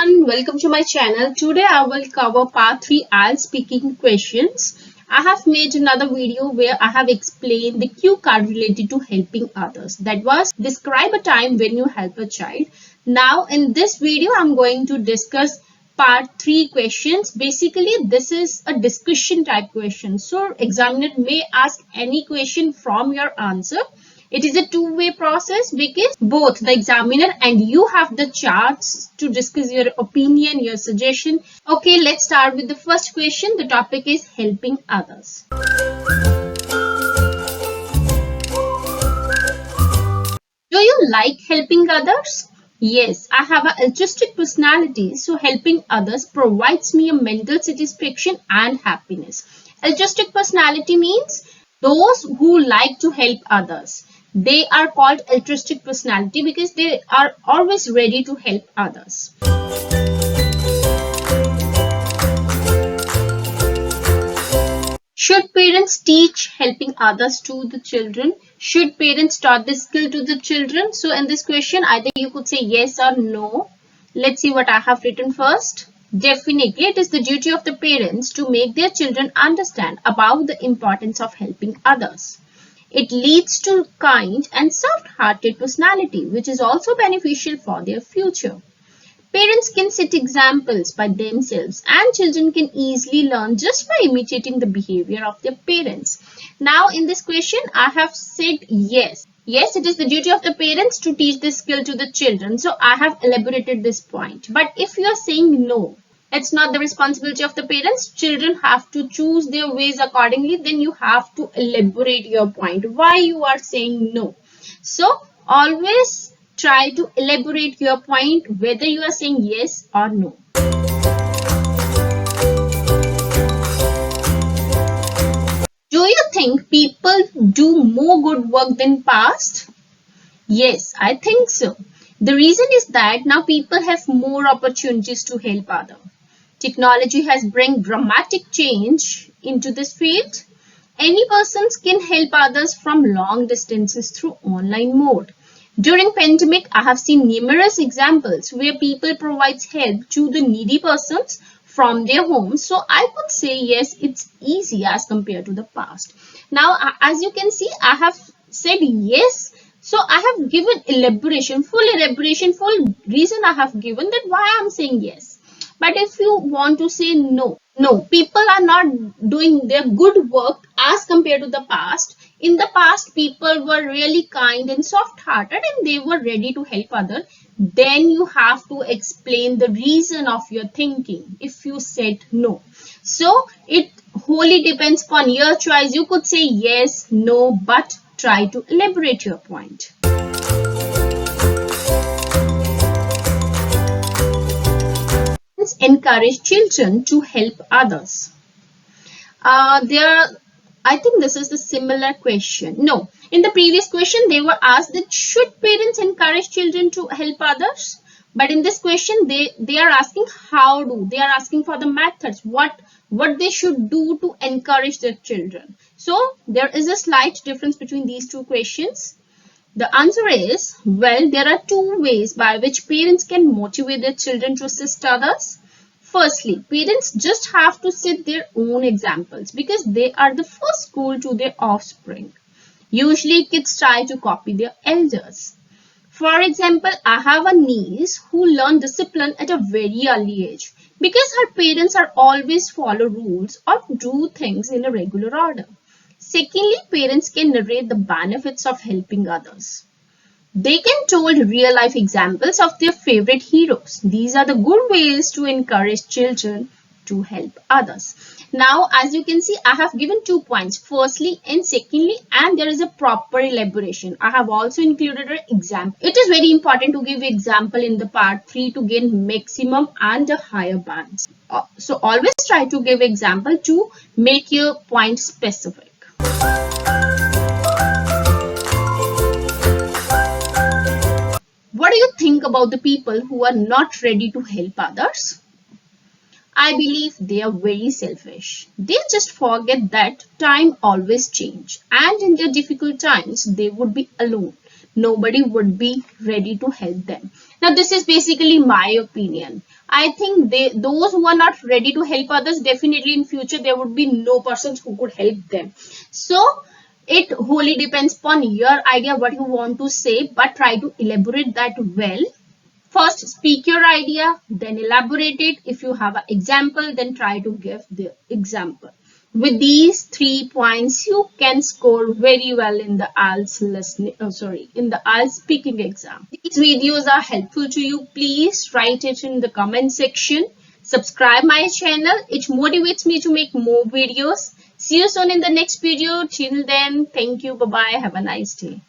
everyone, welcome to my channel. Today I will cover part 3 Ielts speaking questions. I have made another video where I have explained the cue card related to helping others. That was describe a time when you help a child. Now in this video I'm going to discuss part 3 questions. Basically this is a discussion type question. So examiner may ask any question from your answer. It is a two-way process because both the examiner and you have the chance to discuss your opinion, your suggestion. Okay, let's start with the first question. The topic is helping others. Do you like helping others? Yes, I have an altruistic personality, so helping others provides me a mental satisfaction and happiness. Altruistic personality means those who like to help others. They are called altruistic personality because they are always ready to help others. Should parents teach helping others to the children? Should parents taught this skill to the children? So in this question, either you could say yes or no. Let's see what I have written first. Definitely, it is the duty of the parents to make their children understand about the importance of helping others. It leads to kind and soft-hearted personality, which is also beneficial for their future. Parents can set examples by themselves and children can easily learn just by imitating the behavior of their parents. Now in this question, I have said yes. Yes, it is the duty of the parents to teach this skill to the children. So I have elaborated this point. But if you are saying no, it's not the responsibility of the parents. Children have to choose their ways accordingly. Then you have to elaborate your point. Why you are saying no. So always try to elaborate your point whether you are saying yes or no. Do you think people do more good work than past? Yes, I think so. The reason is that now people have more opportunities to help others. Technology has brought dramatic change into this field. Any persons can help others from long distances through online mode. During pandemic, I have seen numerous examples where people provide help to the needy persons from their homes. So I could say yes, it's easy as compared to the past. Now, as you can see, I have said yes. So I have given full reason I have given that why I'm saying yes. But if you want to say no, people are not doing their good work as compared to the past. In the past, people were really kind and soft-hearted and they were ready to help others. Then you have to explain the reason of your thinking if you said no. So it wholly depends upon your choice. You could say yes, no, but try to elaborate your point. Encourage children to help others. I think this is the similar question. No, in the previous question they were asked that should parents encourage children to help others? But in this question they are asking how do. They are asking for the methods, what they should do to encourage their children. So there is a slight difference between these two questions. The answer is, well, there are two ways by which parents can motivate their children to assist others. Firstly, parents just have to set their own examples because they are the first school to their offspring. Usually, kids try to copy their elders. For example, I have a niece who learned discipline at a very early age because her parents are always follow rules or do things in a regular order. Secondly, parents can narrate the benefits of helping others. They can tell real-life examples of their favorite heroes. These are the good ways to encourage children to help others. Now, as you can see, I have given 2 points, firstly and secondly, and there is a proper elaboration. I have also included an example. It is very important to give example in the part 3 to gain maximum and a higher bands. So always try to give example to make your point specific. What do you think about the people who are not ready to help others? I believe they are very selfish. They just forget that time always changes and in their difficult times they would be alone. nobody would be ready to help them. Now, this is basically my opinion. I think those who are not ready to help others, definitely in future there would be no persons who could help them. So it wholly depends upon your idea what you want to say, but try to elaborate that well. First, speak your idea, then elaborate it. If you have an example, then try to give the example. With these 3 points, you can score very well in the IELTS listening. Oh, sorry, in the IELTS speaking exam. These videos are helpful to you. Please write it in the comment section. Subscribe my channel. It motivates me to make more videos. See you soon in the next video. Till then, thank you. Bye bye. Have a nice day.